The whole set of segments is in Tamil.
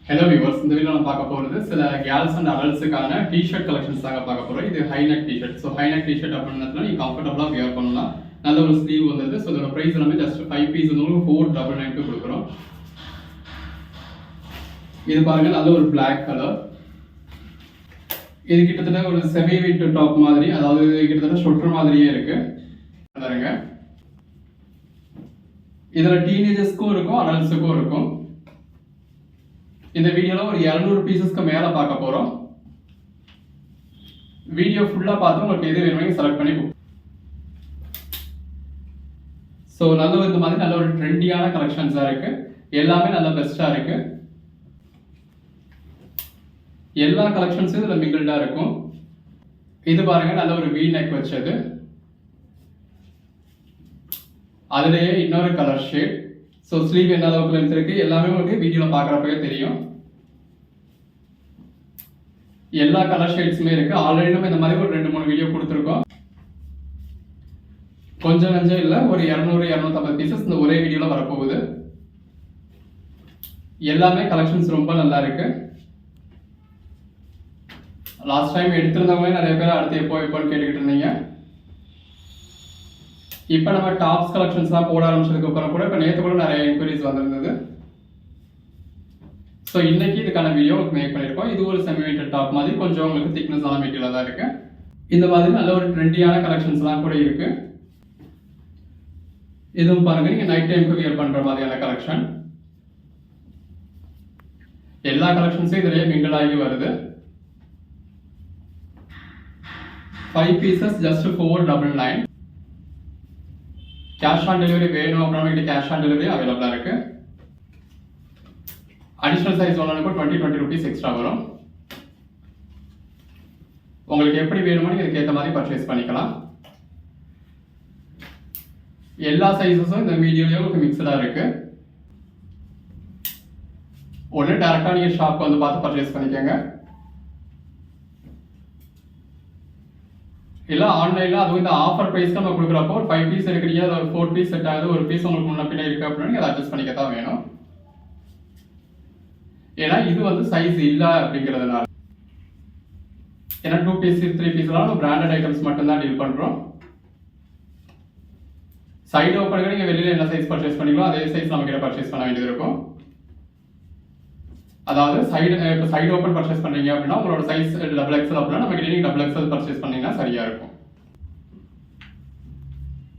ஹலோ வியூவர்ஸ், இந்த வீடியோ நம்ம பார்க்க போகிறது சில கேர்ள்ஸ் அண்ட் அடல்ட்ஸுக்கான டிஷர்ட் கலெக்ஷன்ஸ் தாங்க பார்க்க போகிறோம். இது high neck tshirt. So high neck tshirt அப்படின்றதுல நீங்கள் கம்ஃபர்டபுளாக வியர் பண்ணலாம். நல்ல ஒரு ஸ்லீவ் வந்தது. ஸோ இதோட ப்ரைஸ் எல்லாமே ஜஸ்ட் 5 பீஸ் வந்து உங்களுக்கு 499 கொடுக்குறோம். இது பாருங்க, நல்ல ஒரு பிளாக் கலர். இது கிட்டத்தட்ட ஒரு செமி வெயிட் டாப் மாதிரி, அதாவது கிட்டத்தட்ட ஷொட்டர் மாதிரியே இருக்கு. பாருங்க, இதில் டீனேஜர்ஸ்க்கும் இருக்கும், அடல்ட்ஸுக்கும் இருக்கும். இந்த வீடியோல ஒரு 200 பீசஸ்க்கு மேல பார்க்க போறோம். வீடியோ ஃபுல்லா பார்த்து உங்களுக்கு எது வேணுமோ செலக்ட் பண்ணி ஸோ நல்ல இந்த மாதிரி நல்ல ஒரு ட்ரெண்டியான கலெக்ஷன்ஸா இருக்கு. எல்லாமே நல்ல பெஸ்டா இருக்கு. எல்லா கலெக்ஷன்ஸும் இதுல மிங்கிள்டா இருக்கும். இது பாருங்க, நல்ல ஒரு வி நெக் வச்சது. அதுலயே இன்னொரு கலர் ஷேட். ஸோ ஸ்லீவ் என்ன அளவுக்கு லென்த் இருக்கு எல்லாமே உங்களுக்கு வீடியோவில் பார்க்குறப்பவே தெரியும். எல்லா கலர் ஷேட்ஸுமே இருக்கு. ஆல்ரெடி நம்ம இந்த மாதிரி ஒரு 2-3 வீடியோ கொடுத்துருக்கோம். கொஞ்சம் நஞ்சம் இல்லை, ஒரு 200-250 பீசஸ் இந்த ஒரே வீடியோவில் வரப்போகுது. எல்லாமே கலெக்ஷன்ஸ் ரொம்ப நல்லா இருக்கு. லாஸ்ட் டைம் எடுத்திருந்தவங்களே நிறைய பேர் அடுத்து எப்போன்னு கேட்டுக்கிட்டு இருந்தீங்க. இப்போ நம்ம டாப்ஸ் கலெக்ஷன்ஸ்லாம் போட ஆரம்பிச்சதுக்கு அப்புறம் கூட இப்போ நேற்று கூட நிறைய என்கொயரிஸ் வந்திருந்தது. ஸோ இன்னைக்கு இதுக்கான வீடியோ உங்களுக்கு மேக் பண்ணியிருக்கோம். இது ஒரு செமி வெயிட்டட் டாப் மாதிரி, கொஞ்சம் உங்களுக்கு திக்னஸான மெட்டீரியலாக தான் இருக்கு. இந்த மாதிரி நல்ல ஒரு ட்ரெண்டியான கலெக்ஷன்ஸ்லாம் கூட இருக்கு. இதுவும் பாருங்க, நீங்க நைட் டைமுக்கு வியர் பண்ற மாதிரியான கலெக்ஷன். எல்லா கலெக்ஷன்ஸும் இதுலயே மிங்கிள் ஆகி வருது. 5 pieces just 499. Cash on delivery வேணும் அப்படின்னா கேஷ் ஆன் டெலிவரி அவைலபிளா இருக்கு. அடிஷனல் சைஸ் ஒன்றுக்கு 20 rupees எக்ஸ்ட்ரா வரும். உங்களுக்கு எப்படி வேணுமோ நீங்க இதுக்கு ஏற்ற மாதிரி பர்ச்சேஸ் பண்ணிக்கலாம். எல்லா சைஸஸும் இந்த வீடியோலயே உங்களுக்கு மிக்சடா இருக்கு. ஒன்று டைரக்டா நீங்க ஷாப் வந்து பார்த்து பர்ச்சேஸ் பண்ணிக்கோங்க, இல்ல ஆன்லைன்ல அதுவும் இந்த ஆஃபர் பிரைஸ் நம்ம கொடுக்குறப்போ 5 பீஸ் எடுக்கிறீங்க, அது 4 பீஸ் செட் ஆகுது, ஒரு பீஸ் உங்களுக்கு முன்ன பின்ன இருக்கு அப்படின்னா அதை அட்ஜஸ்ட் பண்ணிக்க தான் வேணும். ஏன்னா இது வந்து சைஸ் இல்லை அப்படிங்கிறதுனால. ஏன்னா 2 பீஸ் 3 பீஸ்லாம் நம்ம பிராண்டட் ஐட்டம்ஸ் மட்டும்தான் டீல் பண்றோம். சைடு ஓப்பனுக்கு நீங்க வெளியில என்ன சைஸ் பர்ச்சேஸ் பண்ணிக்கலாம் அதே சைஸ் நம்ம கிட்ட பர்ச்சேஸ் பண்ண வேண்டியது இருக்கும். அதாவது சைடு ஓப்பன் பர்ச்சேஸ் பண்றீங்க அப்படின்னா உங்களோட சைஸ் XXL அப்படின்னா நம்ம கிட்ட நீங்க XXL பர்ச்சேஸ் பண்ணீங்கன்னா சரியா இருக்கும்.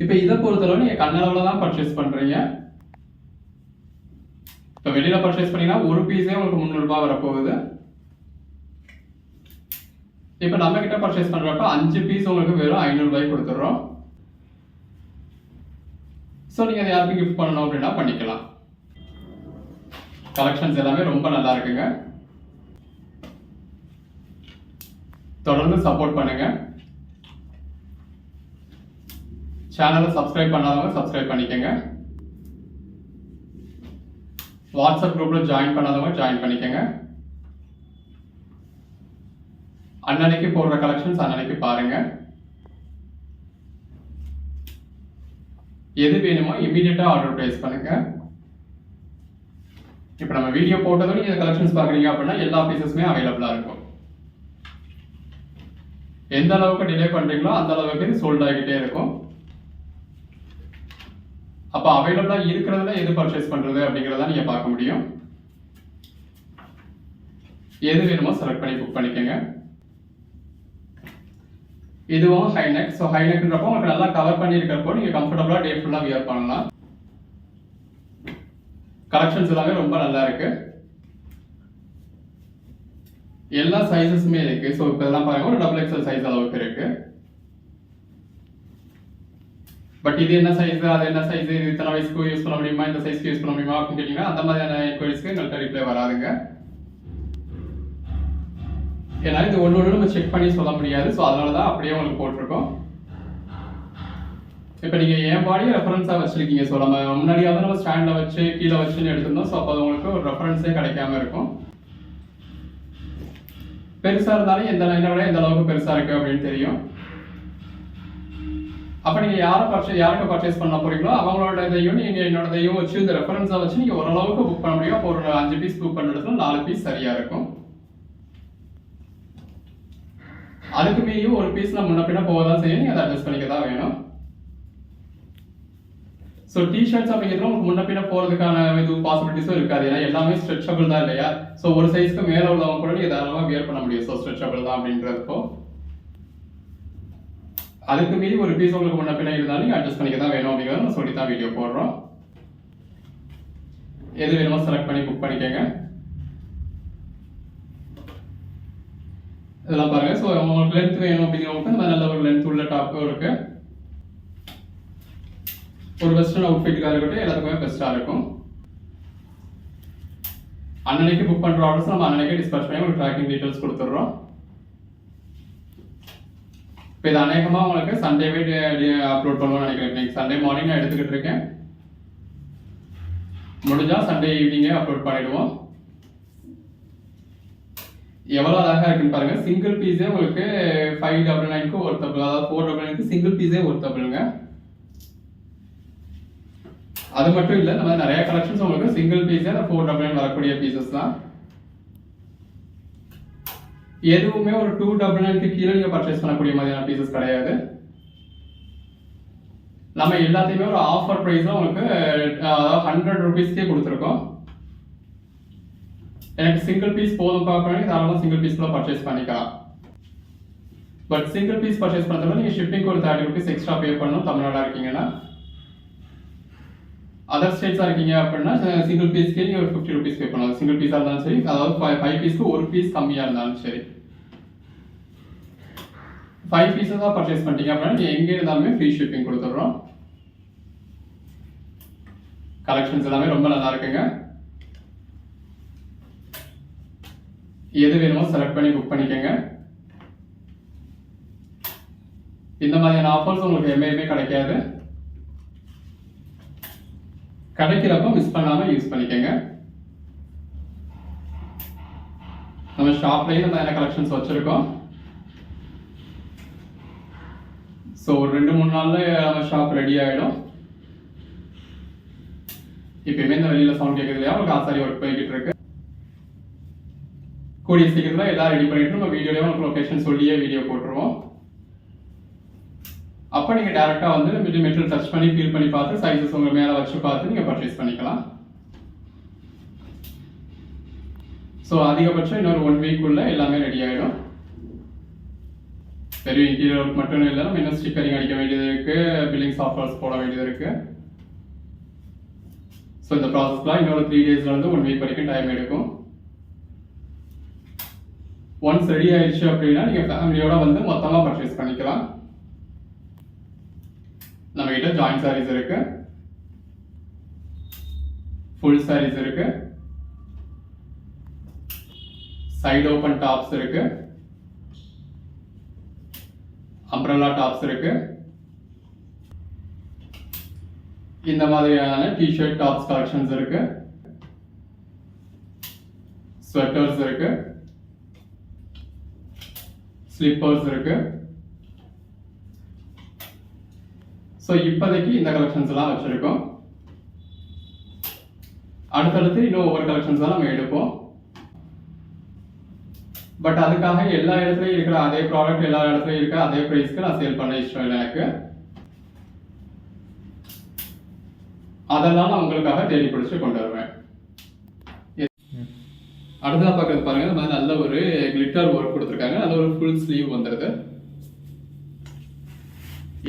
இப்போ இதை பொறுத்தளவு நீங்க கண்ணளவுல தான் பர்ச்சேஸ் பண்றீங்க. இப்போ வெளியில பர்ச்சேஸ் பண்ணீங்கன்னா ஒரு பீஸே உங்களுக்கு 300 ரூபாய் வரப்போகுது. இப்போ நம்ம கிட்ட பர்ச்சேஸ் பண்றப்ப 5 பீஸ் உங்களுக்கு வெறும் 500 ரூபாய் கொடுத்துறோம். ஸோ நீங்க அதை யாருக்கும் கிஃப்ட் பண்ணணும் அப்படின்னா பண்ணிக்கலாம். கலெக்ஷன்ஸ் எல்லாமே ரொம்ப நல்லா இருக்குங்க. தொடர்ந்து சப்போர்ட் பண்ணுங்க. சேனலை சப்ஸ்கிரைப் பண்ணாதவங்க சப்ஸ்கிரைப் பண்ணிக்கங்க. வாட்ஸ்அப் குரூப்ல ஜாயின் பண்ணாதவங்க ஜாயின் பண்ணிக்கங்க. அன்னன்னைக்கு போடுற கலெக்ஷன்ஸ் அன்னன்னைக்கு பாருங்க. எது வேணுமோ இமீடியட்டா ஆர்டர் பிளேஸ் பண்ணுங்க. இப்போ நம்ம வீடியோ போட்டதும் நீங்க கலெக்ஷன்ஸ் பாக்குறீங்க அப்படின்னா எல்லா பீசஸுமே அவைலபிளா இருக்கும். எந்த அளவுக்கு டிலே பண்றீங்களோ அந்த அளவுக்கு சோல்ட் ஆகிட்டே இருக்கும். அப்ப அவைலபிளா இருக்கிறதுல எது பர்ச்சேஸ் பண்றது அப்படிங்கறத நீங்க பார்க்க முடியும். எது வேணுமோ செலக்ட் பண்ணி புக் பண்ணிக்கோங்க. இதுவும் ஹை நெக். ஸோ ஹை நெக்ன்றப்போ உங்களுக்கு நல்லா கவர் பண்ணி இருக்கிறப்போ நீங்க கம்ஃபர்டபுளா டே ஃபுல்லா வியர் பண்ணலாம். கலெக்ஷன்ஸ் எல்லாமே ரொம்ப நல்லா இருக்கு. எல்லா சைஸஸுமே இருக்கு. ஸோ இப்போ இதெல்லாம் பாருங்க, ஒரு XXL சைஸ் அளவுக்கு இருக்கு. பட் இது என்ன சைஸ், அது என்ன சைஸ், இது இத்தனை வயசுக்கு யூஸ் பண்ண முடியுமா, இந்த சைஸ்க்கு யூஸ் பண்ண முடியுமா அப்படின்னு கேட்டீங்கன்னா அந்த மாதிரியான என்கொயரிஸ்க்கு எங்கள்கிட்ட ரிப்ளை வராதுங்க. ஏன்னா இது ஒன்று நம்ம செக் பண்ணி சொல்ல முடியாது. ஸோ அதனால தான் அப்படியே உங்களுக்கு போட்டிருக்கோம். இப்போ நீங்க என் பாடியை ரெஃபரன்ஸா வச்சிருக்கீங்க. ஸோ நம்ம முன்னாடியாவது நம்ம ஸ்டாண்ட்ல வச்சு கீழே வச்சுன்னு எடுத்திருந்தோம். ஸோ அப்போ உங்களுக்கு ஒரு ரெஃபரன்ஸே கிடைக்காம இருக்கும். பெருசா இருந்தாலும் எந்த லைனை விட எந்த அளவுக்கு பெருசா இருக்கு அப்படின்னு தெரியும். அப்போ நீங்கள் யாருக்கு பர்ச்சேஸ் பண்ண போறீங்களோ அவங்களோட இதையும் நீங்கள் என்னோட இதையும் வச்சு இந்த ரெஃபரன்ஸை வச்சு நீங்கள் ஓரளவுக்கு புக் பண்ண முடியும். அப்போ ஒரு 5 பீஸ் புக் பண்ணுறதுல 4 பீஸ் சரியாக இருக்கும். அதுக்கு மீறியும் ஒரு பீஸ் நான் முன்ன பின்ன போக தான் செய்யும், நீங்கள் அதை அட்ஜஸ்ட் பண்ணிக்க தான் வேணும். ஸோ டிஷர்ட்ஸ் அப்படிங்கிறது உங்களுக்கு முன்ன பின்ன போகிறதுக்கான இது பாசிபிலிட்டிஸும் இருக்காது. ஏன்னா எல்லாமே ஸ்ட்ரெச்சபிள் தான் இல்லையா. ஸோ ஒரு சைஸ்க்கு மேலே உள்ளவங்க கூட நீங்கள் தாராளமாக வியர் பண்ண முடியும். ஸோ ஸ்ட்ரெச்சபிள் தான் அப்படின்றப்போ அதுக்கு மீறி ஒரு பீஸ் உங்களுக்கு முன்ன பின்ன இருந்தாலும் நீங்கள் அட்ஜஸ்ட் பண்ணிக்க தான் வேணும் அப்படிங்கிறத நான் சொல்லி தான் வீடியோ போடுறோம். எது வேணுமோ செலக்ட் பண்ணி புக் பண்ணிக்கோங்க. இதெல்லாம் பாருங்க. ஸோ உங்களுக்கு லென்த் வேணும் அப்படிங்கிறவங்களுக்கு இந்த நல்ல ஒரு லென்த் உள்ள டாப்பும் இருக்கு. ஒரு வெஸ்டர்ன் அவுட்ஃபிட்டுக்காக இருக்கட்டும் எல்லாத்துக்குமே பெஸ்ட்டாக இருக்கும். அன்னன்னைக்கு புக் பண்ணுற ஆர்டர்ஸ் நம்ம அன்னன்னைக்கே டிஸ்பேச் பண்ணி உங்களுக்கு ட்ராக்கிங் டீட்டெயில்ஸ் கொடுத்துட்றோம். இப்போ இது அநேகமாக உங்களுக்கு சண்டேவே அப்லோட் பண்ணுவோம்னு நினைக்கிறேன். இன்னைக்கு சண்டே மார்னிங் நான் எடுத்துக்கிட்டு இருக்கேன். முடிஞ்சால் சண்டே ஈவினிங்கே அப்லோட் பண்ணிடுவோம். எவ்வளோ அழகாக இருக்குன்னு பாருங்க. சிங்கிள் பீஸே உங்களுக்கு 599க்கு ஒர்த்தபிள், அதாவது 499க்கு சிங்கிள் பீஸே ஒர்த்தபிளுங்க. அது மட்டும் இல்லை, இந்த மாதிரி நிறைய கலெக்ஷன்ஸ் உங்களுக்கு சிங்கிள் பீஸே அந்த 499 வரக்கூடிய பீசஸ் தான். எதுவுமே ஒரு 299க்கு கீழே நீங்கள் பர்ச்சேஸ் பண்ணக்கூடிய மாதிரியான பீசஸ் கிடையாது. நம்ம எல்லாத்தையுமே ஒரு ஆஃபர் ப்ரைஸில் உங்களுக்கு 100 ருபீஸ்க்கே கொடுத்துருக்கோம். எனக்கு சிங்கிள் பீஸ் போதும் பார்க்கணும், தாராளமாக சிங்கிள் பீஸ்ல பர்ச்சேஸ் பண்ணிக்கலாம். பட் சிங்கிள் பீஸ் பர்ச்சேஸ் பண்ணுறதுல நீங்கள் ஷிப்பிங்க்கு ஒரு 30 ருபீஸ் எக்ஸ்ட்ரா பே பண்ணணும். தமிழ்நாடாக இருக்கீங்கன்னா, அதர் ஸ்டேட்ஸாக இருக்கீங்க அப்படின்னா சிங்கிள் பீஸ்க்கே நீங்கள் ஒரு 50 ருபீஸ் பே பண்ணலாம். சிங்கிள் பீஸாக இருந்தாலும் சரி, அதாவது 5 பீஸ்க்கு ஒரு பீஸ் கம்மியாக இருந்தாலும் சரி. 5 பீஸஸாக பர்ச்சேஸ் பண்ணிட்டீங்க அப்படின்னா நீங்கள் எங்கே இருந்தாலுமே ஃப்ரீ ஷிப்பிங் கொடுத்துட்றோம். கலெக்ஷன்ஸ் எல்லாமே ரொம்ப நல்லா இருக்குங்க. எது வேணுமோ செலக்ட் பண்ணி புக் பண்ணிக்கோங்க. இந்த மாதிரியான ஆஃபர்ஸ் உங்களுக்கு எம்ஏமே கிடைக்காது. கிடைக்கிறப்ப மிஸ் பண்ணாம யூஸ் பண்ணிக்கோங்க. நம்ம ஷாப்லயே இந்த மாதிரியான கலெக்ஷன்ஸ் வச்சிருக்கோம். ஸோ ஒரு 2-3 நாள்ல நம்ம ஷாப் ரெடி ஆகிடும். இப்பயுமே இந்த வெளியில சவுண்ட் கேட்குது இல்லையா, உங்களுக்கு ஆசாரி ஒர்க் போய்கிட்டு இருக்கு. கூடிய சீக்கிரத்தில் எல்லாம் ரெடி பண்ணிட்டு நம்ம வீடியோலேயே உங்களுக்கு லொக்கேஷன் சொல்லியே வீடியோ போட்டுருவோம். அப்போ நீங்கள் டேரெக்டாக வந்து மெட்டீரியல் டச் பண்ணி ஃபீல் பண்ணி பார்த்து சைஸஸ் உங்கள் மேலே வச்சு பார்த்து நீங்கள் பர்ச்சேஸ் பண்ணிக்கலாம். ஸோ அதிகபட்சம் இன்னொரு 1 வீக்குள்ள எல்லாமே ரெடி ஆகிடும். வெறும் இன்டீரியர் ஒர்க் மட்டும் இல்லை, நம்ம இன்னும் ஸ்டிக்கரிங் அடிக்க வேண்டியது இருக்குது, பில்லிங் சாஃப்ட்வேர்ஸ் போட வேண்டியது இருக்குது. ஸோ இந்த ப்ராசஸ்லாம் இன்னொரு 3 டேஸ்லேருந்து 1 வீக் வரைக்கும் டைம் எடுக்கும். ஒன்ஸ் ரெடி ஆயிடுச்சு அப்படின்னா நீங்கள் ஃபேமிலியோட வந்து மொத்தமாக பர்ச்சேஸ் பண்ணிக்கலாம். நம்ம கிட்ட ஜாயிண்ட் சாரீஸ் இருக்கு, ஃபுல் சாரீஸ் இருக்கு, சைடு ஓப்பன் டாப்ஸ் இருக்கு, அம்ப்ரெல்லா டாப்ஸ் இருக்கு, இந்த மாதிரியான டிஷர்ட் டாப்ஸ் கலெக்ஷன்ஸ் இருக்கு, ஸ்வெட்டர்ஸ் இருக்கு, ஸ்லிப்பர்ஸ் இருக்கு. ஸோ இப்போதைக்கு இந்த கலெக்ஷன்ஸ் எல்லாம் வச்சிருக்கோம். அடுத்தடுத்து இன்னும் ஒவ்வொரு கலெக்ஷன்ஸ் தான் நம்ம எடுப்போம். பட் அதுக்காக எல்லா இடத்துலையும் இருக்கிற அதே ப்ராடக்ட் எல்லா இடத்துலையும் இருக்க அதே ப்ரைஸ்க்கு நான் சேல் பண்ண இஷ்டம் இல்லை எனக்கு. அதெல்லாம் நான் உங்களுக்காக தேடி பிடிச்சி கொண்டு வருவேன். அடுத்ததாக பார்க்கறது பாருங்க, இந்த மாதிரி நல்ல ஒரு கிளிட்டர் ஒர்க் கொடுத்துருக்காங்க. நல்ல ஒரு ஃபுல் ஸ்லீவ் வந்துடுது.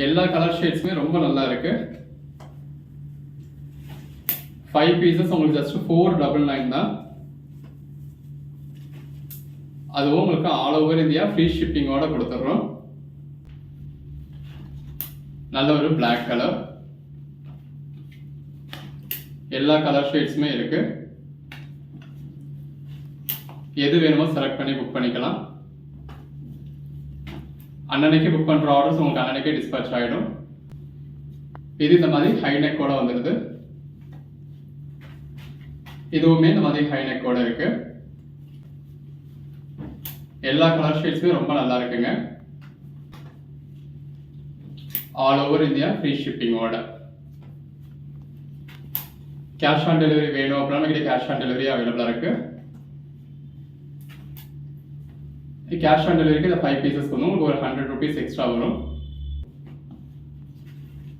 எல்லா கலர் ஷேட்ஸுமே ரொம்ப நல்லா இருக்கு. 5 பீசஸ் உங்களுக்கு ஜஸ்ட் 499 தான். அதுவும் உங்களுக்கு ஆல் ஓவர் இந்தியா ஃப்ரீ ஷிப்பிங்கோட கொடுத்துட்றோம். நல்ல ஒரு பிளாக் கலர், எல்லா கலர் ஷேட்ஸுமே இருக்கு. எது வேணுமோ செலக்ட் பண்ணி புக் பண்ணிக்கலாம். அன்னன்னைக்கு புக் பண்ணுற ஆர்டர்ஸ் உங்களுக்கு அன்னன்னைக்கே டிஸ்பேச் ஆகிடும். இது இந்த மாதிரி ஹை நெக்கோட வந்துடுது. இதுவுமே இந்த மாதிரி ஹை நெக்கோட இருக்கு. எல்லா கலர் ஷேட்ஸுமே ரொம்ப நல்லா இருக்குங்க. ஆல் ஓவர் இந்தியா ஃப்ரீ ஷிப்பிங்கோட. கேஷ் ஆன் டெலிவரி வேணும் அப்படின்னா நம்மகிட்ட கேஷ் ஆன் டெலிவரி அவைலபிளாக இருக்கு. கேஷ் ஆன் டெலிவரிக்கு இந்த 5 பீசஸ் வந்து உங்களுக்கு ஒரு 100 rupees எக்ஸ்ட்ரா வரும்.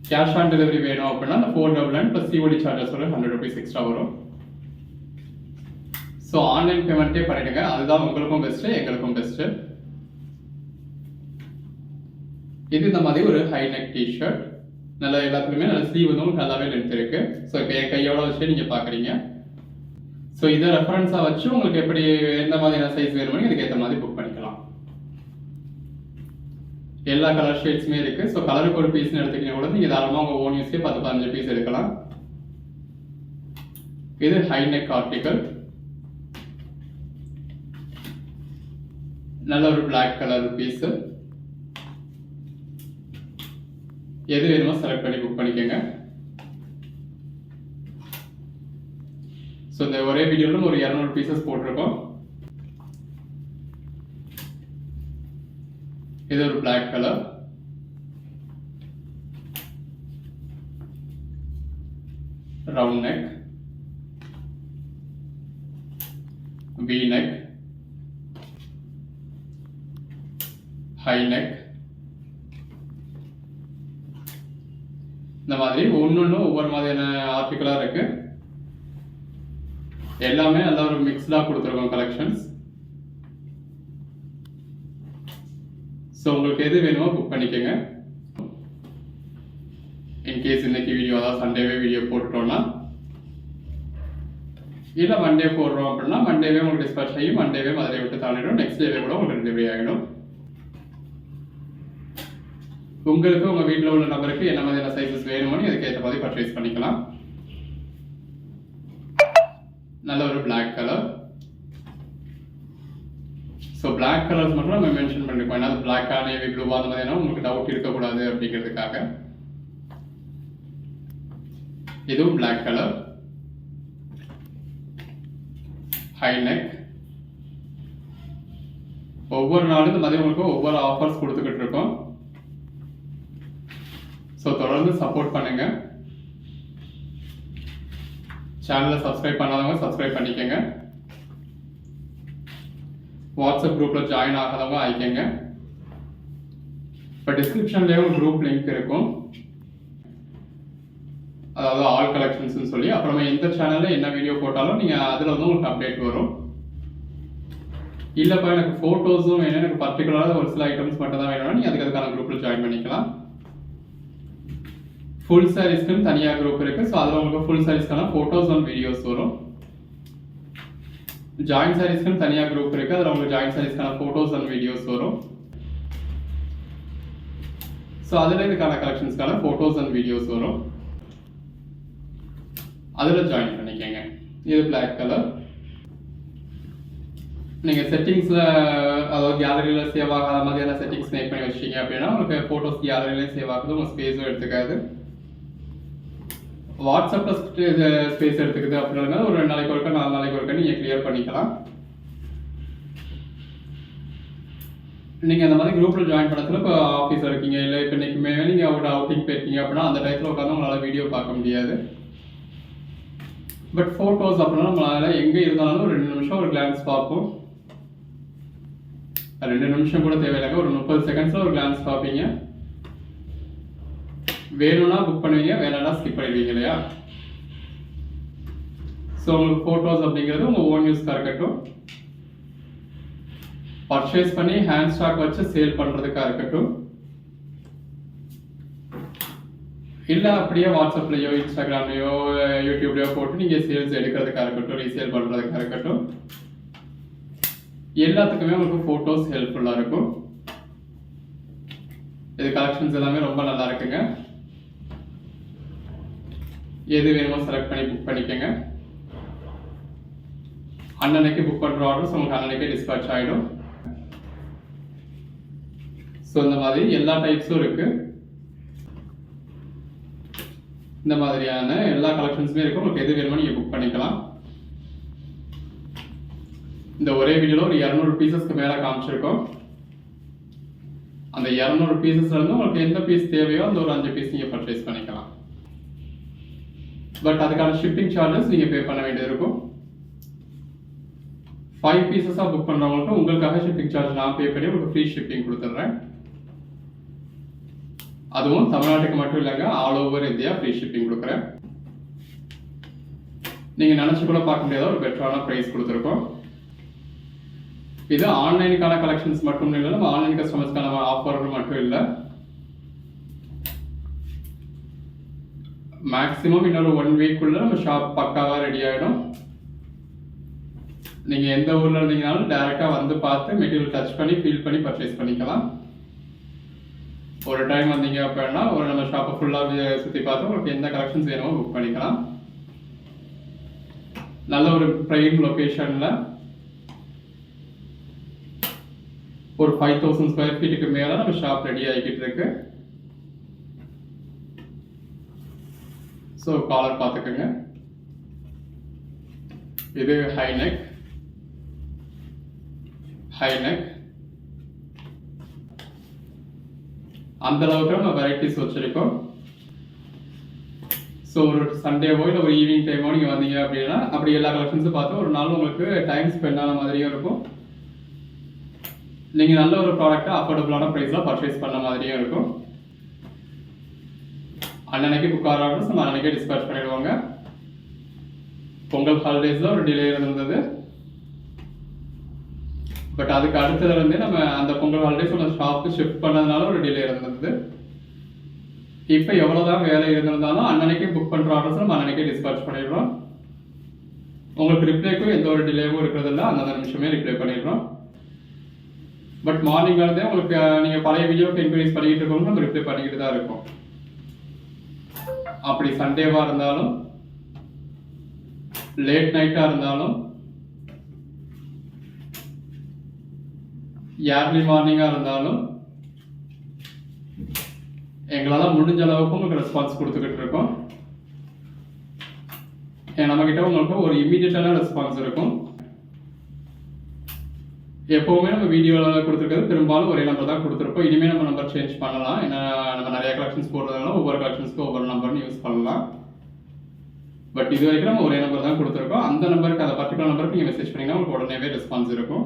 கேஷ் ஆன் டெலிவரி வேணும் அப்படின்னா அந்த 499 ப்ளஸ் சிஓடி சார்ஜஸ் ஒரு 100 rupees எக்ஸ்ட்ரா வரும். ஸோ ஆன்லைன் பேமெண்ட்டே பண்ணிடுங்க, அதுதான் உங்களுக்கும் பெஸ்ட்டு எங்களுக்கும் பெஸ்ட்டு. இது இந்த மாதிரி ஒரு ஹை நெக் டிஷர்ட், நல்லா எல்லாத்துக்குமே நல்ல ஸ்லீவ் வந்து உங்களுக்கு நல்லாவே லென்த் இருக்கு. ஸோ இப்போ என் கையோட வச்சு நீங்கள் பார்க்குறீங்க. ஸோ இதை ரெஃபரன்ஸாக வச்சு உங்களுக்கு எப்படி எந்த மாதிரியான சைஸ் வேணுமோ இதுக்கு ஏற்ற மாதிரி புக் பண்ணிக்கலாம். எல்லா கலர் ஷேட்ஸுமே இருக்குது. ஸோ கலருக்கு ஒரு பீஸ்னு எடுத்துக்கிட்டீங்க கூட நீங்கள் தாராளமாக உங்கள் ஓன் யூஸ்க்கே 10-15 பீஸ் எடுக்கலாம். இது ஹை நெக் ஆர்டிக்கல், நல்ல ஒரு பிளாக் கலர் பீஸு. எது வேணுமோ செலக்ட் பண்ணி புக் பண்ணிக்கோங்க. ஸோ இந்த ஒரே வீடியோவில் ஒரு 200 பீசஸ் போட்டிருக்கோம். இது ஒரு black colour, round neck, V neck, high neck. இந்த மாதிரி ஒன்னொன்னும் ஒவ்வொரு மாதிரியான ஆர்டிக்கலாக இருக்கு. எல்லாமே நல்ல ஒரு மிக்ஸ்டாக கொடுத்துருக்கோம் கலெக்ஷன்ஸ். ஸோ உங்களுக்கு எது வேணுமோ புக் பண்ணிக்கோங்க. இன்கேஸ் இன்னைக்கு வீடியோ அதாவது சண்டேவே வீடியோ போட்டுட்டோம்னா, இல்லை மண்டே போடுறோம் அப்படின்னா மண்டேவே உங்களுக்கு டிஸ்பேச் ஆகி மண்டேவே மதுரை விட்டு தாண்டிடும். நெக்ஸ்ட் டேவே கூட உங்களுக்கு டெலிவரி ஆகிடும். உங்களுக்கு உங்கள் வீட்டில் உள்ள நபருக்கு என்ன மாதிரியான சைஸஸ் வேணுமோ அதுக்கு ஏற்ற மாதிரி பர்ச்சேஸ் பண்ணிக்கலாம். நல்ல ஒரு black colour. So black colours மட்டும் நம்ம மென்ஷன் பண்ணிருக்கோம், ஏன்னா அது பிளாக்கா நேவி ப்ளூவா அந்த மாதிரினா உங்களுக்கு டவுட் இருக்கக்கூடாது அப்படிங்கிறதுக்காக. இதுவும் பிளாக் கலர், ஹை நெக். ஒவ்வொரு நாளும் இந்த மாதிரி உங்களுக்கு ஒவ்வொரு ஆஃபர்ஸ் கொடுத்துக்கிட்டு இருக்கோம். ஸோ தொடர்ந்து சப்போர்ட் பண்ணுங்க. சேனலை சப்ஸ்கிரைப் பண்ணாதவங்க சப்ஸ்கிரைப் பண்ணிக்கோங்க. வாட்ஸ்அப் குரூப்பில் ஜாயின் ஆகாதவங்க ஆகிக்கங்க. இப்போ டிஸ்கிரிப்ஷன்லேயே ஒரு குரூப் லிங்க் இருக்கும், அதாவது ஆல் கலெக்ஷன்ஸ்னு சொல்லி. அப்புறமா எந்த சேனலில் என்ன வீடியோ போட்டாலும் நீங்கள் அதில் வந்து உங்களுக்கு அப்டேட் வரும். இல்லைப்பா எனக்கு ஃபோட்டோஸும் வேணும், எனக்கு பர்டிகுலராக ஒரு சில ஐட்டம்ஸ் மட்டும் தான் வேணும்னா நீங்கள் அதுக்கான குரூப்பில் ஜாயின் பண்ணிக்கலாம். ஃபுல் சாரீஸ்க்குன்னு தனியாக குரூப் இருக்குது. ஸோ அதில் உங்களுக்கு ஃபுல் சாரீஸ்க்கான ஃபோட்டோஸ் அண்ட் வீடியோஸ் வரும். ஜாயின்ட் சாரீஸ்க்குன்னு தனியாக குரூப் இருக்குது, அதில் உங்களுக்கு ஜாயின்ட் சாரீஸ்க்கான ஃபோட்டோஸ் அண்ட் வீடியோஸ் வரும். ஸோ அதில் இதுக்கான கலெக்ஷன்ஸ்க்கான ஃபோட்டோஸ் அண்ட் வீடியோஸ் வரும். அதில் ஜாயின் பண்ணிக்கோங்க. இது பிளாக் கலர். நீங்கள் செட்டிங்ஸில் அதாவது கேலரியில் சேவ் ஆகாத மாதிரியான செட்டிங்ஸ் மேக் பண்ணி வச்சிட்டீங்க அப்படின்னா உங்களுக்கு ஃபோட்டோஸ் கேலரியிலையும் சேவ் ஆகுது, உங்கள் ஸ்பேஸும் எடுத்துக்காது. வாட்ஸ்அப்பில் ஸ்பேஸ் எடுத்துக்குது அப்படின்னா ஒரு 2 நாளைக்கு ஒருக்கா 4 நாளைக்கு ஒருக்கா நீங்கள் கிளியர் பண்ணிக்கலாம். நீங்கள் அந்த மாதிரி குரூப்பில் ஜாயின் பண்ணதில் இப்போ ஆஃபீஸில் இருக்கீங்க, இல்லை இப்போ இன்றைக்குமே நீங்கள் ஒரு அவுட்டிங் போயிருக்கீங்க அப்படின்னா அந்த டயத்தில் உட்காந்து உங்களால் வீடியோ பார்க்க முடியாது. பட் ஃபோட்டோஸ் அப்படின்னா நம்மளால் எங்கே இருந்தாலும் ஒரு 2 நிமிஷம் ஒரு கிளான்ஸ் பார்ப்போம். 2 நிமிஷம் கூட தேவையில்லைங்க, ஒரு 30 செகண்ட்ஸில் ஒரு கிளான்ஸ் பார்ப்பீங்க. வேணும்னா புக் பண்ணுவீங்க, வேணும்னா ஸ்கிப் பண்ணிடுவீங்க இல்லையா. ஸோ உங்களுக்கு ஃபோட்டோஸ் அப்படிங்கிறது உங்கள் ஓன் யூஸ்க்காக இருக்கட்டும், பர்ச்சேஸ் பண்ணி ஹேண்ட் ஸ்டாக் வச்சு சேல் பண்ணுறதுக்காக இருக்கட்டும், இல்லை அப்படியே வாட்ஸ்அப்லையோ இன்ஸ்டாகிராம்லையோ யூடியூப்லையோ போட்டு நீங்கள் சேல்ஸ் எடுக்கிறதுக்காக இருக்கட்டும், ரீசேல் பண்ணுறதுக்காக இருக்கட்டும், எல்லாத்துக்குமே உங்களுக்கு ஃபோட்டோஸ் ஹெல்ப்ஃபுல்லாக இருக்கும். இது கலெக்ஷன்ஸ் எல்லாமே ரொம்ப நல்லா இருக்குங்க. எது வேணுமோ செலக்ட் பண்ணி புக் பண்ணிக்கோங்க. அன்னன்னைக்கு புக் பண்ணுற ஆர்டர்ஸ் உங்களுக்கு அன்னன்னைக்கே டிஸ்பேச் ஆகிடும். ஸோ இந்த மாதிரி எல்லா டைப்ஸும் இருக்குது. இந்த மாதிரியான எல்லா கலெக்ஷன்ஸுமே இருக்கும். உங்களுக்கு எது வேணுமோ நீங்கள் புக் பண்ணிக்கலாம். இந்த ஒரே வீடியோவில் ஒரு 200 பீசஸ்க்கு மேலே காமிச்சிருக்கோம். அந்த 200 பீசஸ்லேருந்து உங்களுக்கு எந்த பீஸ் தேவையோ அந்த ஒரு 5 பீஸ் நீங்கள் பர்ச்சேஸ் பண்ணிக்கலாம். பட் அதுக்கான ஷிப்பிங் சார்ஜஸ் நீங்கள் பே பண்ண வேண்டியது இருக்கும். 5 பீசஸாக புக் பண்ணுறவங்களுக்கு உங்களுக்காக ஷிப்பிங் சார்ஜ் நான் பே பண்ணி உங்களுக்கு ஃப்ரீ ஷிப்பிங் கொடுத்துட்றேன். அதுவும் தமிழ்நாட்டுக்கு மட்டும் இல்லைங்க, all over India free shipping கொடுக்குறேன். நீங்கள் நினச்சி கூட பார்க்க முடியாத ஒரு பெட்டரான ப்ரைஸ் கொடுத்துருக்கோம். இது ஆன்லைனுக்கான கலெக்ஷன்ஸ் மட்டும் இல்லை, நம்ம ஆன்லைன் கஸ்டமர்ஸ்க்கான ஆஃபர்கள் மட்டும் இல்லை. மேக்ஸிமம் இன்னொரு 1 வீக்குள்ள நம்ம ஷாப் பக்காவாக ரெடி ஆகிடும். நீங்கள் எந்த ஊரில் இருந்தீங்கனாலும் டேரெக்டாக வந்து பார்த்து மெட்டீரியல் டச் பண்ணி ஃபீல் பண்ணி பர்ச்சேஸ் பண்ணிக்கலாம். ஒரு டைம் வந்தீங்க அப்படின்னா ஒரு நம்ம ஷாப்பை ஃபுல்லாக சுற்றி பார்த்து உங்களுக்கு எந்த கலெக்ஷன்ஸ் வேணுமோ புக் பண்ணிக்கலாம். நல்ல ஒரு ப்ரைம் லொக்கேஷனில் ஒரு 5000 ஸ்கொயர் ஃபீட்டுக்கு மேலே நம்ம ஷாப் ரெடி ஆகிக்கிட்டு இருக்கு. ஸோ காலர் பார்த்துக்கோங்க. இது ஹை நெக் அந்த அளவுக்கு நம்ம வெரைட்டிஸ் வச்சிருக்கோம். ஸோ ஒரு சண்டேவோ இல்லை ஒரு ஈவினிங் டைமோ நீங்கள் வந்தீங்க அப்படின்னா அப்படி எல்லா கலெக்ஷன்ஸும் பார்த்து ஒரு நாள் உங்களுக்கு டைம் ஸ்பெண்ட் ஆன மாதிரியும் இருக்கும். நீங்கள் நல்ல ஒரு ப்ராடக்ட்டை அஃபோர்டபுளான ப்ரைஸில் பர்ச்சேஸ் பண்ண மாதிரியும் இருக்கும். அன்னன்னைக்கு புக் ஆர்டர்ஸ் நம்ம அன்னைக்கே டிஸ்பேச் பண்ணிடுவாங்க. பொங்கல் ஹாலிடேஸில் ஒரு டிலே இருந்தது. பட் அதுக்கு அடுத்தது வந்து நம்ம அந்த பொங்கல் ஹாலிடேஸ் நம்ம ஷாப்புக்கு ஷிஃப்ட் பண்ணதுனால ஒரு டிலே இருந்தது. இப்போ எவ்வளோதான் வேலை இருந்திருந்தாலும் அன்னன்னைக்கே புக் பண்ணுற ஆர்டர்ஸ் நம்ம அன்னன்னைக்கே டிஸ்பேச் பண்ணிடுறோம். உங்களுக்கு ரிப்ளைக்கும் எந்த ஒரு டிலேவும் இருக்கிறதில்ல, அந்தந்த நிமிஷமே ரிப்ளை பண்ணிடுறோம். பட் மார்னிங்லேருந்தே உங்களுக்கு நீங்கள் பழைய வீடியோக்கு என்கொயரிஸ் பண்ணிக்கிட்டு இருக்கவங்க நம்ம ரிப்ளை பண்ணிக்கிட்டு தான் இருக்கோம். அப்படி சண்டேவாக இருந்தாலும் லேட் நைட்டாக இருந்தாலும் ஏர்லி மார்னிங்காக இருந்தாலும் எங்களால் முடிஞ்ச அளவுக்கு உங்களுக்கு ரெஸ்பான்ஸ் கொடுத்துக்கிட்டு இருக்கோம். நம்மக்கிட்ட உங்களுக்கு ஒரு இமீடியட்டான ரெஸ்பான்ஸ் இருக்கும். எப்போவுமே நம்ம வீடியோவில் கொடுத்துருக்கிறது பெரும்பாலும் ஒரே நம்பர் தான் கொடுத்துருப்போம். இனிமேல் நம்ம நம்பர் சேஞ்ச் பண்ணலாம். ஏன்னா நம்ம நிறைய கலெக்ஷன்ஸ் போடுறதுனால ஒவ்வொரு கலெக்ஷன்ஸ்க்கு ஒவ்வொரு நம்பர்னு யூஸ் பண்ணலாம். பட் இது வரைக்கும் நம்ம ஒரே நம்பர் தான் கொடுத்துருக்கோம். அந்த நம்பருக்கு அந்த பர்டிகுலர் நம்பருக்கு நீங்கள் மெசேஜ் பண்ணிங்கன்னா உங்களுக்கு உடனேவே ரெஸ்பான்ஸ் இருக்கும்.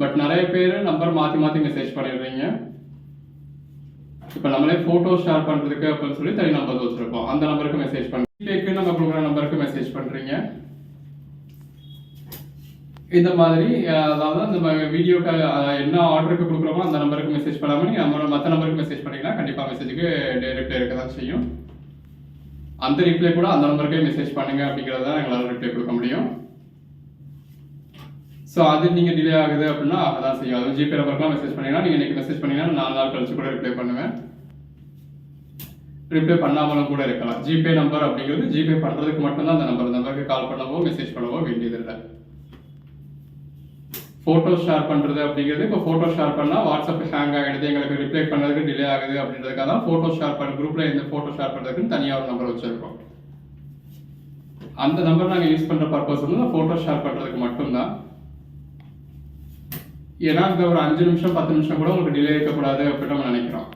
பட் நிறைய பேர் நம்பர் மாற்றி மாற்றி மெசேஜ் பண்ணிடுறீங்க. இப்போ நம்மளே ஃபோட்டோ ஷேர் பண்ணுறதுக்கு அப்படின்னு சொல்லி தனி நம்பர் வச்சுருப்போம். அந்த நம்பருக்கு மெசேஜ் பண்ணுறீங்க, நம்ம கொடுக்குற நம்பருக்கு மெசேஜ் பண்ணுறீங்க. இந்த மாதிரி அதாவது நம்ம வீடியோக்கு என்ன ஆர்டருக்கு கொடுக்குறோமோ அந்த நம்பருக்கு மெசேஜ் பண்ணாமல் நீங்கள் நம்ம மற்ற நம்பருக்கு மெசேஜ் பண்ணிங்கன்னா கண்டிப்பாக மெசேஜுக்கு ரிப்ளை இருக்க தான் செய்யும். அந்த ரிப்ளை கூட அந்த நம்பருக்கே மெசேஜ் பண்ணுங்க அப்படிங்கிறத தான் எங்களால் ரிப்ளை கொடுக்க முடியும். ஸோ அது நீங்கள் டிலே ஆகுது அப்படின்னா அதான் செய்யும். அது ஜிபே நம்பருக்குலாம் மெசேஜ் பண்ணிங்கன்னா நீங்கள் இன்றைக்கி மெசேஜ் பண்ணிங்கன்னா 4 நாள் கழிச்சு கூட ரிப்ளை பண்ணுவேன். ரிப்ளை பண்ணாமலும் கூட இருக்கலாம். ஜிபே நம்பர் அப்படிங்கிறது ஜிபே பண்ணுறதுக்கு மட்டும்தான் அந்த நம்பருக்கு கால் பண்ணவோ மெசேஜ் பண்ணவோ வேண்டியதில்லை. ஃபோட்டோ ஷேர் பண்ணுறது அப்படிங்கிறது இப்போ ஃபோட்டோ ஷேர் பண்ணால் வாட்ஸ்அப் ஹேங் ஆகிடுது, எங்களுக்கு ரிப்ளை பண்ணுறதுக்கு டிலே ஆகுது அப்படின்றதுக்காக தான் ஃபோட்டோ ஷேர் பண்ண குரூப்பில் இந்த ஃபோட்டோ ஷேர் பண்ணுறதுக்குன்னு தனியாக ஒரு நம்பர் வச்சுருக்கோம். அந்த நம்பர் நாங்கள் யூஸ் பண்ணுற பர்பஸ் வந்து ஃபோட்டோ ஷேர் பண்ணுறதுக்கு மட்டும்தான். ஏன்னா இந்த ஒரு 5 நிமிஷம் 10 நிமிஷம் கூட உங்களுக்கு டிலே இருக்கக்கூடாது அப்படின்னு நம்ம நினைக்கிறோம்.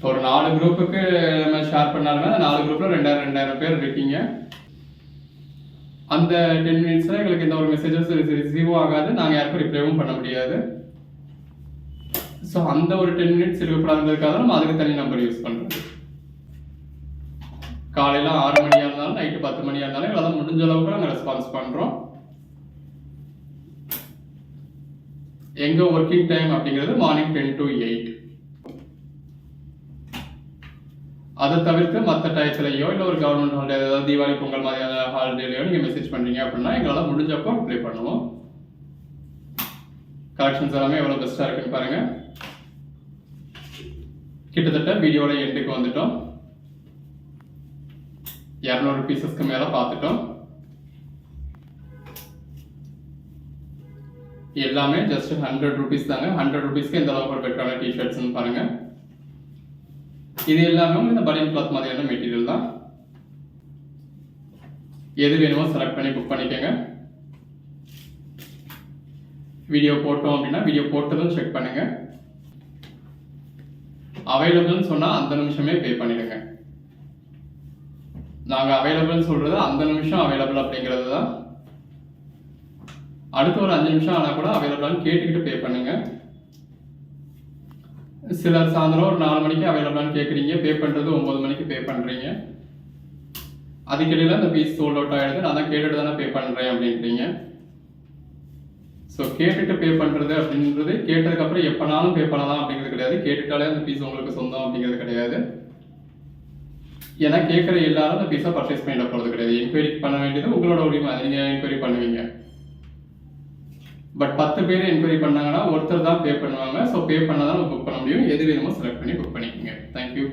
ஒரு 4 குரூப்புக்கு நம்ம ஷேர் பண்ணாலுமே அந்த 4 குரூப்பில் 2000 பேர் இருக்கீங்க. அந்த 10 மினிட்ஸில் எங்களுக்கு எந்த ஒரு மெசேஜஸ் ரிசீவும் ஆகாது, நாங்கள் யாருக்கும் ரிப்ளைவும் பண்ண முடியாது. ஸோ அந்த ஒரு 10 மினிட்ஸ் இருக்கக்கூடாதுன்றதுக்காக நம்ம அதுக்கு தனி நம்பர் யூஸ் பண்ணுறோம். காலையில் 6 மணியாக இருந்தாலும் நைட்டு 10 மணியாக இருந்தாலும் எங்களால் முடிஞ்ச அளவுக்கு நாங்கள் ரெஸ்பான்ஸ் பண்ணுறோம். எங்கள் ஒர்க்கிங் டைம் அப்படிங்கிறது மார்னிங் 10 to 8. அதை தவிர்த்து மற்ற டயத்துலையோ இல்லை ஒரு கவர்மெண்ட் ஹாலிடே, அதாவது தீபாவளி பொங்கல் மாதிரியான ஹாலிடேலையோ நீங்கள் மெசேஜ் பண்ணுறீங்க அப்படின்னா எங்களால் முடிஞ்சப்போ ரிப்ளை பண்ணுவோம். கலெக்ஷன்ஸ் எல்லாமே எவ்வளோ பெஸ்ட்டாக இருக்குன்னு பாருங்கள். கிட்டத்தட்ட வீடியோட எண்டுக்கு வந்துட்டோம். 200 பீசஸ்க்கு மேலே பார்த்துட்டோம். எல்லாமே ஜஸ்ட் 100 rupees தாங்க. 100 rupeesக்கு எந்த அளவுக்கு ஒரு பெட்டரான டிஷர்ட்ஸ்ன்னு பாருங்கள். இது எல்லாமே இந்த பனியன் கிளாத் மாதிரியான மெட்டீரியல் தான். எது வேணுமோ செலக்ட் பண்ணி புக் பண்ணிக்கோங்க. வீடியோ போட்டோம் அப்படின்னா வீடியோ போட்டதும் செக் பண்ணுங்க. அவைலபிள்னு சொன்னா அந்த நிமிஷமே பே பண்ணிடுங்க. நாங்க அவைலபிள்னு சொல்றது அந்த நிமிஷம் அவைலபிள் அப்படிங்கிறது தான். அடுத்து ஒரு 5 நிமிஷம் ஆனா கூட அவைலபிளான்னு கேட்டுக்கிட்டு பே பண்ணுங்க. சிலர் சாயந்தரம் ஒரு 4 மணிக்கு அவைலபிளான்னு கேட்குறீங்க, பே பண்ணுறது 9 மணிக்கு பே பண்ணுறீங்க. அதுக்கிடையில் அந்த பீஸ் சோல்ட் அவுட் ஆகிடுது, நான் தான் கேட்டுட்டு தானே பே பண்ணுறேன் அப்படின்றீங்க. ஸோ கேட்டுட்டு பே பண்ணுறது அப்படின்றது கேட்டதுக்கப்புறம் எப்போனாலும் பே பண்ணலாம் அப்படிங்கிறது கிடையாது. கேட்டுட்டாலே அந்த பீஸ் உங்களுக்கு சொந்தம் அப்படிங்கிறது கிடையாது. ஏன்னா கேட்குற எல்லாரும் அந்த பீஸை பர்ச்சேஸ் பண்ணிட போகிறது கிடையாது. என்கொயரி பண்ண வேண்டியது உங்களோட உரிமை, அதை நீங்கள் என்கொயரி பண்ணுவீங்க. பட் 10 பேர் என்கொயரி பண்ணாங்கன்னா ஒருத்தர் தான் பே பண்ணுவாங்க. ஸோ பே பண்ணால் தான் புக் பண்ண முடியும். எது வேணுமோ செலக்ட் பண்ணி புக் பண்ணிக்கோங்க. தேங்க்யூ.